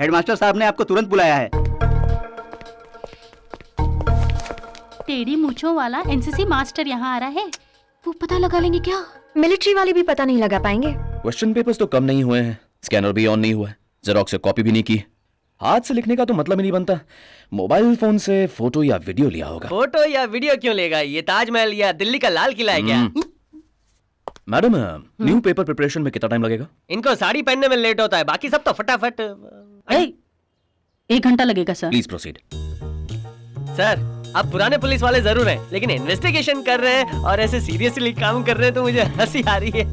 Headmaster साहब ने आपको तुरंत बुलाया है। टेढ़ी मूंछों वाला एनसीसी मास्टर यहाँ आ रहा है। वो पता लगा लेंगे क्या? मिलिट्री वाले भी पता नहीं लगा पाएंगे। क्वेश्चन पेपर्स तो कम नहीं हुए हैं, स्कैनर भी ऑन नहीं हुआ है, जेरोक्स से कॉपी भी नहीं की। हाथ से लिखने का तो मतलब ही नहीं बनता। मोबाइल फोन से फोटो या वीडियो लिया होगा। फोटो या वीडियो क्यों लेगा? ये ताजमहल या दिल्ली का लाल किला है क्या? मैडम, न्यू पेपर प्रिपरेशन में कितना टाइम लगेगा? इनको साड़ी पहनने में लेट होता है, बाकी सब तो फटाफट। 1 घंटा लगेगा सर। Please proceed. सर, आप पुराने पुलिस वाले जरूर हैं, लेकिन इन्वेस्टिगेशन कर रहे हैं और ऐसे सीरियसली काम कर रहे हैं तो मुझे हंसी आ रही है।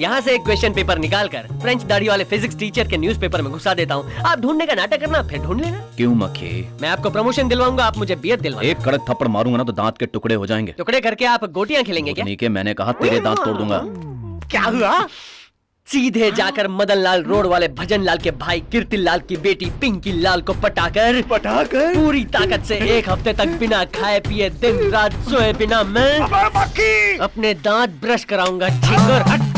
यहाँ से एक क्वेश्चन पेपर निकालकर फ्रेंच दाढ़ी वाले फिजिक्स टीचर के न्यूज़पेपर में घुसा देता हूँ। आप ढूंढने का नाटक करना, फिर ढूंढ लेना। क्यों मक्खी? मैं आपको प्रमोशन दिलवाऊंगा, आप मुझे बियत दिलवाएंगे। एक कड़क थप्पड़ मारूंगा ना तो दांत के टुकड़े हो जाएंगे। टुकड़े करके आप गोटियां खेलेंगे क्या? नहीं के मैंने कहा तेरे दांत तोड़ दूंगा। क्या हुआ? सीधे जाकर मदन लाल रोड वाले भजन लाल के भाई कीर्ति लाल की बेटी पिंकी लाल को पटाकर पूरी ताकत से 1 हफ्ते तक बिना खाए पिए दिन रात सोए बिना मैं अपने दांत ब्रश कराऊंगा। ठीक।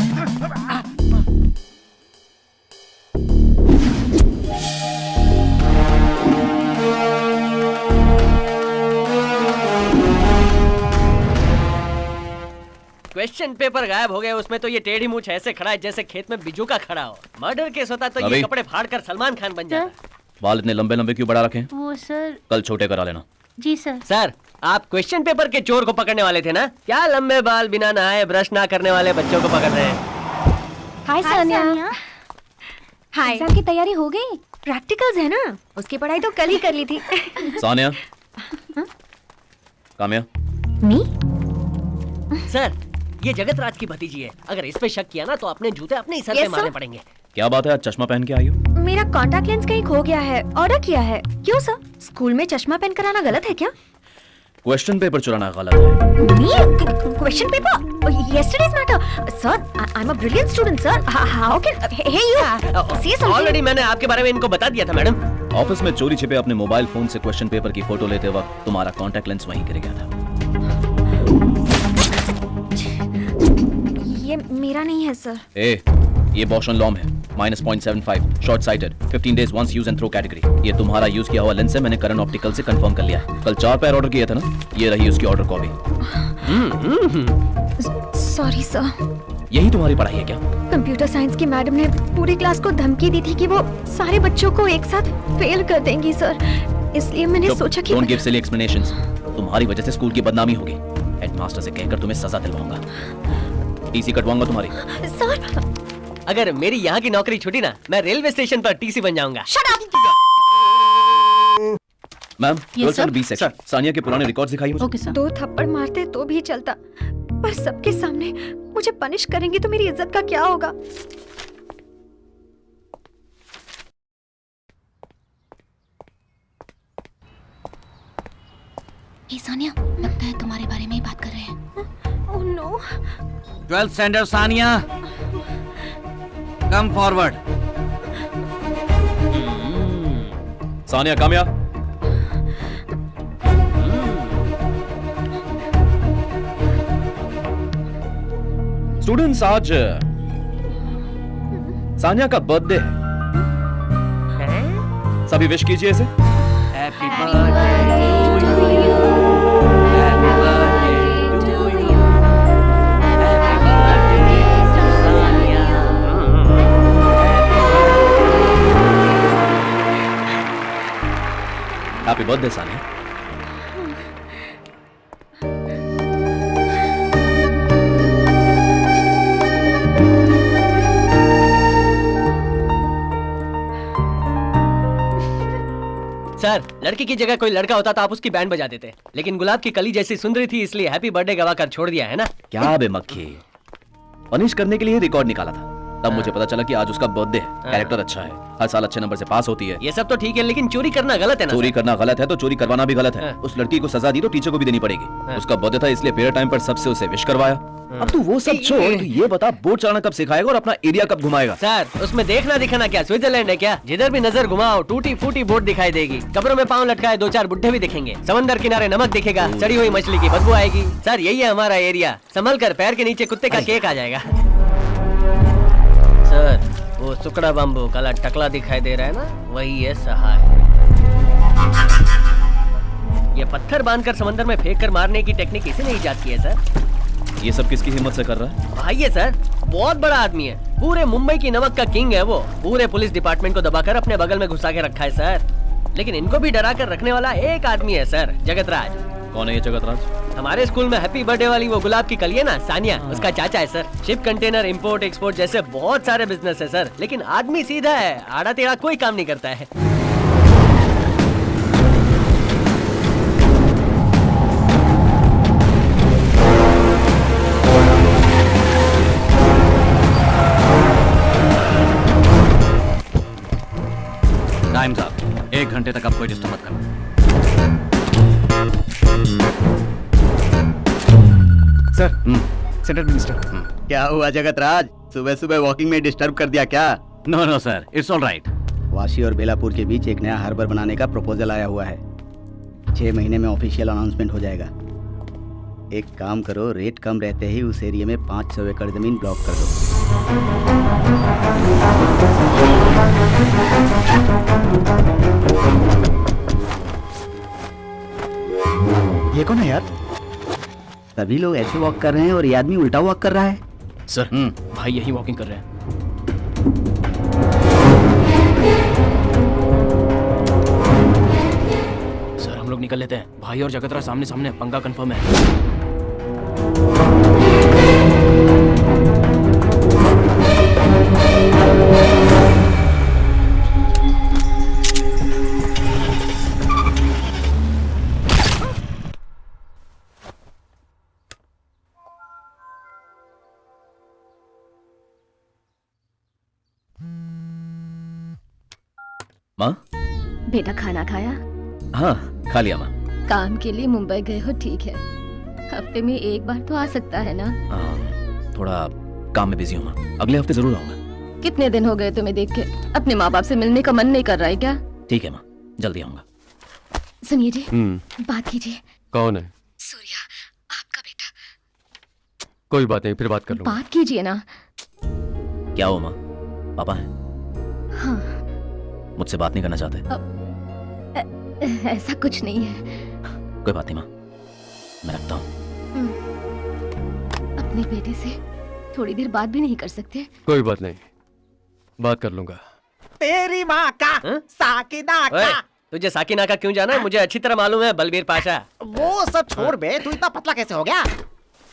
क्वेश्चन पेपर गायब हो गया, उसमें तो ये टेढ़ी मूंछ ऐसे खड़ा है जैसे खेत में बिजू का खड़ा हो। मर्डर केस होता तो ये कपड़े फाड़कर सलमान खान बन जाता। बाल इतने लंबे लंबे क्यों बढ़ा रखे हैं? वो सर, कल छोटे करा लेना। जी सर। सर, आप क्वेश्चन पेपर के चोर को पकड़ने वाले थे ना? क्या लंबे बाल बिना नहाए ब्रश ना करने वाले बच्चों को पकड़ रहे हैं? हाय सानिया। हाय। एग्जाम की तैयारी हो गई? प्रैक्टिकल्स है ना, उसकी पढ़ाई तो कल ही कर ली थी। सानिया, काम्या। मी? सर, ये जगत राज की भतीजी है। अगर इस पे शक किया ना तो अपने जूते अपने ही सर पे मारने पड़ेंगे। क्या बात है, आज चश्मा पहन के आई हो? मेरा कॉन्टैक्ट लेंस कहीं खो गया है, ऑर्डर किया है। क्यों सर, स्कूल में चश्मा पहन कर आना गलत है क्या? क्वेश्चन पेपर चुराना गलत है। Question paper? Yesterday's matter. Sir, I'm a brilliant student, sir. How can... Hey, you. Say something. Already मैंने आपके बारे में इनको बता दिया था मैडम। ऑफिस में चोरी छिपे अपने मोबाइल फोन से क्वेश्चन पेपर की फोटो लेते वक्त तुम्हारा कॉन्टैक्ट लेंस वहीं गिर गया था। ये मेरा नहीं है सर। ये बॉशन लॉम है, -0.75, short sighted, 15 days once use and throw category. ये तुम्हारा यूज किया हुआ लेंस है, मैंने करण ऑप्टिकल से कंफर्म कर लिया। कल 4 पेयर ऑर्डर किए थे ना, ये रही उसकी ऑर्डर कॉपी। Sorry sir. यही तुम्हारी पढ़ाई है क्या? कंप्यूटर साइंस की मैडम ने पूरी क्लास को धमकी दी थी कि वो सारे बच्चों को एक साथ फेल कर देंगी सर, इसलिए मैंने सोचा कि डोंट गिव सिली एक्सप्लेनेशंस। तुम्हारी वजह से स्कूल की बदनामी होगी। हेडमास्टर से कहकर तुम्हें सजा दिलवाऊंगा, टीसी कटवाऊंगा तुम्हारी। सर, अगर मेरी यहाँ की नौकरी छूटी ना, मैं रेलवे स्टेशन पर टीसी बन जाऊंगा। Shut up. Ma'am, 12B section, Sania के पुराने रिकॉर्ड्स दिखाइए मुझे। Okay sir. 2 थप्पड़ मारते तो भी चलता, पर सबके सामने मुझे पनिश करेंगे तो मेरी इज्जत का क्या होगा? हे सानिया, लगता है तुम्हारे बारे में ही बात कर रहे हैं। Oh no. 12th standard Sania, come forward. Sania, Kamya. Students, आज सानिया का बर्थडे है। सभी विश कीजिए इसे। Happy birthday to you, happy birthday to you, happy birthday Sania, happy birthday Sania. Sir, लड़की की जगह कोई लड़का होता तो आप उसकी बैंड बजा देते, लेकिन गुलाब की कली जैसी सुंदरी थी इसलिए हैप्पी बर्थडे गवा कर छोड़ दिया है ना? क्या बे मक्खी, पनिश करने के लिए रिकॉर्ड निकाला था, तब मुझे पता चला कि आज उसका बर्थडे है। कैरेक्टर अच्छा है, हर साल अच्छे नंबर से पास होती है। ये सब तो ठीक है, लेकिन चोरी करना गलत है ना? चोरी करना गलत है तो चोरी करवाना भी गलत है। उस लड़की को सजा दी तो टीचर को भी देनी पड़ेगी। उसका बर्थडे था इसलिए पीरियड टाइम पर सबसे उसे विश करवाया। अब तू वो सब छोड़, तू ये बता बोट चलाना कब सिखाएगा और अपना एरिया कब घुमाएगा? सर, उसमें देखना दिखाना क्या स्विट्जरलैंड है क्या? जिधर भी नजर घुमाओ टूटी फूटी बोट दिखाई देगी, कब्रों में पांव लटकाए 2-4 बुड्ढे भी दिखेंगे, समंदर किनारे नमक दिखेगा, सड़ी हुई मछली की बदबू आएगी। सर, यही है हमारा एरिया, संभल कर, पैर के नीचे कुत्ते का केक आ जाएगा। सर, वो वो सुकड़ा बम्बू काला टकला दिखाई दे रहा है ना, वही है सहाय। ये पत्थर बांधकर समंदर में फेंक कर मारने की टेक्निक इसी ने इजाद की है सर। ये सब किसकी हिम्मत से कर रहा है? भाई ये सर बहुत बड़ा आदमी है, पूरे मुंबई की नमक का किंग है वो। पूरे पुलिस डिपार्टमेंट को दबाकर अपने बगल में घुसा के रखा है सर। लेकिन इनको भी डरा कर रखने वाला एक आदमी है सर, जगतराज। कौन है ये जगतराज? हमारे स्कूल में हैप्पी बर्थडे वाली वो गुलाब की कली है ना, सानिया, उसका चाचा है sir. Ship container import export जैसे बहुत सारे बिजनेस है सर, लेकिन आदमी सीधा है, आड़ा टेढ़ा कोई काम नहीं करता है। टाइम साहब, 1 घंटे तक आप कोई डिस्टर्ब मत करना। Sir, central minister. क्या हुआ जगतराज, सुबह सुबह वॉकिंग में डिस्टर्ब कर दिया क्या? No no sir, it's all right. Vashi और बेलापुर के बीच एक नया हार्बर बनाने का प्रपोजल आया हुआ है। 6 महीने में ऑफिशियल अनाउंसमेंट हो जाएगा। एक काम करो, रेट कम रहते ही उस एरिया में 500 एकड़ जमीन ब्लॉक कर दो। ये कौन है यार? सभी लोग ऐसे वॉक कर रहे हैं और ये आदमी उल्टा वॉक कर रहा है। सर, भाई यही वॉकिंग कर रहे हैं। सर हम लोग निकल लेते हैं, भाई और जगतराज सामने सामने, पंगा कंफर्म है। माँ? बेटा खाना खाया? हाँ खा लिया माँ। काम के लिए मुंबई गए हो, ठीक है, हफ्ते में एक बार तो आ सकता है ना? थोड़ा काम में बिजी हूँ माँ, अगले हफ्ते जरूर आऊंगा। कितने दिन हो गए तुम्हें देख के, अपने माँ बाप से मिलने का मन नहीं कर रहा है क्या? ठीक है माँ, जल्दी आऊंगा। सुनिए जी, बात कीजिए। कौन है? सूर्या, आपका बेटा। कोई बात नहीं, फिर बात कर लूंगा। बात कीजिए ना। क्या हो माँ, पापा हैं? हाँ। मुझसे बात नहीं करना चाहते? ऐसा कुछ नहीं है। कोई बात नहीं माँ, मैं रखता हूँ। अपनी बेटी से थोड़ी देर बात भी नहीं कर सकते? कोई बात नहीं, बात कर लूंगा। तेरी माँ का साकिना का। तुझे साकिना का क्यों जाना है? मुझे अच्छी तरह मालूम है बलबीर पाशा। वो सब छोड़ बे, तू इतना पतला कैसे हो गया?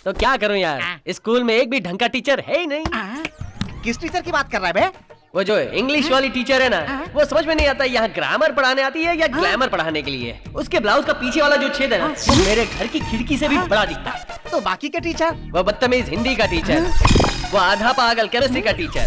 तो क्या करूं यार, स्कूल में एक भी ढंग का टीचर है ही नहीं। किस टीचर की बात कर रहा है बे? वो जो इंग्लिश वाली टीचर है ना, वो समझ में नहीं आता यहाँ ग्रामर पढ़ाने आती है या ग्लैमर पढ़ाने के लिए। उसके ब्लाउज का पीछे वाला जो छेद है ना, वो मेरे घर की खिड़की से भी बड़ा दिखता है। तो बाकी के टीचर? वो बदतमीज हिंदी का टीचर, वो आधा पागल केमिस्ट्री का टीचर,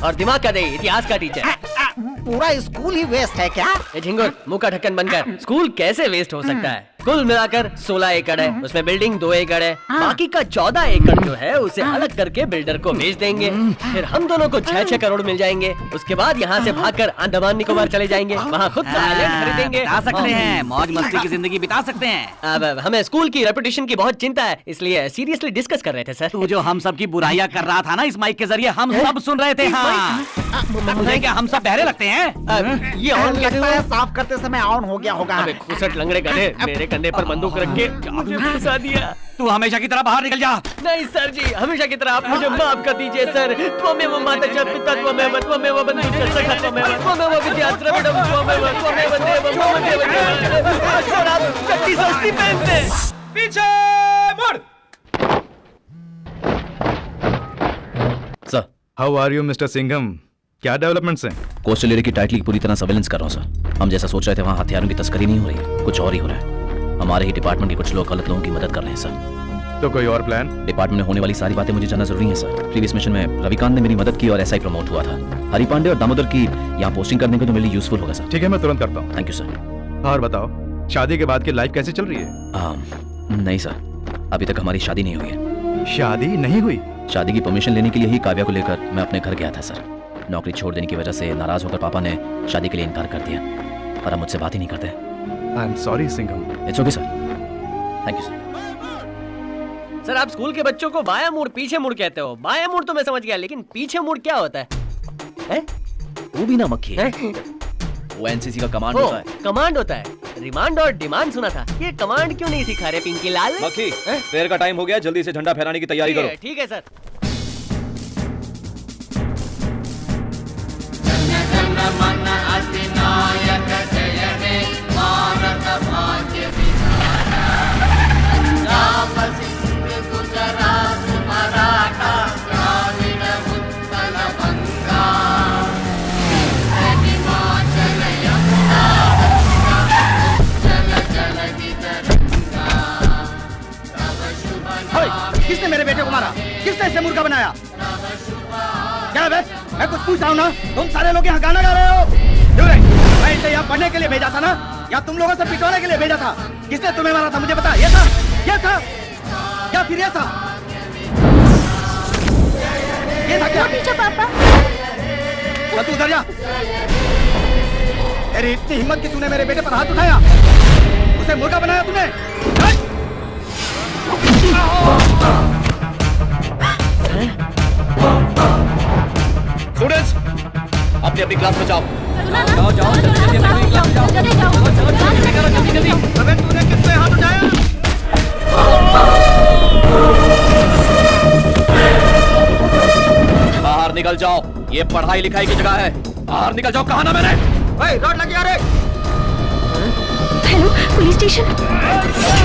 और दिमाग का दे इतिहास का टीचर। पूरा स्कूल ही वेस्ट है क्या? ये झिंगुर, मुंह का ढक्कन बनकर, स्कूल कैसे वेस्ट हो सकता है? कुल मिलाकर 16 एकड़ है, उसमें बिल्डिंग 2 एकड़ है, बाकी का 14 एकड़ जो है उसे अलग करके बिल्डर को बेच देंगे। फिर हम दोनों को 6-6 करोड़ मिल जाएंगे। उसके बाद यहाँ से भागकर अंडमान निकोबार चले जाएंगे, वहाँ खुद का आइलैंड खरीदेंगे। बिता सकते हैं, मौज मस्ती की जिंदगी बिता सकते हैं। अब हमें स्कूल की रेपुटेशन की बहुत चिंता है, इसलिए सीरियसली डिस्कस कर रहे थे सर। तू जो हम सब की बुराइयां कर रहा था ना इस माइक के जरिए, हम सब सुन रहे थे। हाँ, मुझे क्या हम सब बहरे लगते हैं? ये ऑन कैसे लगता हुआ? है साफ करते समय ऑन हो गया होगा। अबे खुसट लंगड़े गधे, मेरे कंधे पर बंदूक रख के मुझे फंसा दिया। तू हमेशा की तरह बाहर निकल जा। नहीं सर जी, हमेशा की तरह आप मुझे माफ कर दीजिए सर। त्वमेव माता पिता त्वमेव त्वमेव बंधुश्च सखा त्वमेव त्वमेव विद्या द्रविड़ं त्वमेव त्वमेव देवं मम देवं। सर आप चट्टी सस्ती पहनते। पीछे मुड़। Sir, how are you mister Singham? क्या डेवलपमेंट्स हैं? कोस्टल एरिया की टाइटली पूरी तरह सर्वेलेंस कर रहा हूँ सर। हम जैसा सोच रहे थे वहाँ हथियारों की तस्करी नहीं हो रही है, कुछ और ही हो रहा है। हमारे ही डिपार्टमेंट के कुछ लोग गलत लोगों की मदद कर रहे हैं सर। तो कोई और प्लान? डिपार्टमेंट में होने वाली सारी बातें मुझे जानना जरूरी है सर। प्रीवियस मिशन में रविकांत ने मेरी मदद की और SI प्रमोट हुआ था। हरि पांडे और दामोदर की यहाँ पोस्टिंग करने को तो मेरे लिए यूजफुल होगा सर। ठीक है, मैं तुरंत करता हूँ। Thank you sir. और बताओ, शादी के बाद की लाइफ कैसी चल रही है? नहीं सर, अभी तक हमारी शादी नहीं हुई है। शादी नहीं हुई? शादी की परमिशन लेने के लिए ही काव्या को लेकर मैं अपने घर गया था सर। नौकरी छोड़ देने की वजह से नाराज होकर पापा ने शादी के लिए इनकार कर दिया और अब मुझसे बात ही नहीं करते। I am sorry Singham. It's okay sir, thank you sir. Sir आप स्कूल के बच्चों को बाया मुड़ पीछे मुड़ कहते हो। बाया मुड़ तो मैं समझ गया, लेकिन पीछे मुड़ क्या होता है? तू भी ना मक्खी है। वो एनसीसी का कमांड होता है। कमांड होता है। रिमांड और डिमांड सुना था, ये कमांड क्यों नहीं सिखा रहे पिंकी लाल? मक्खी, प्रेयर का टाइम हो गया, जल्दी से झंडा फहराने की तैयारी करो। ठीक है सर। किसने मेरे बेटे को मारा? किसने इसे मुर्गा बनाया? क्या बे? मैं कुछ पूछ रहा हूँ ना, तुम सारे लोग यहाँ गाना गा रहे हो क्यों रे? मैं इसे यहाँ पढ़ने के लिए भेजा था ना, या तुम लोगों से पिटवाने के लिए भेजा था? किसने तुम्हें मारा था मुझे बता। ये था या फिर ये था? ये था क्या? पापा तू उधर जा। तेरी इतनी हिम्मत कि तूने मेरे बेटे पर हाथ उठाया, उसे मुर्गा बनाया तूने। स्टूडेंट्स, अपनी अपनी क्लास में जाओ। जाओ जाओ जल्दी जल्दी अपनी क्लास में जाओ। जल्दी जल्दी। अबे तूने किस पे हाथ उठाया? बाहर निकल जाओ, ये पढ़ाई लिखाई की जगह है। बाहर निकल जाओ, कहा ना मैंने। रोड लग गया रे। Hello police station.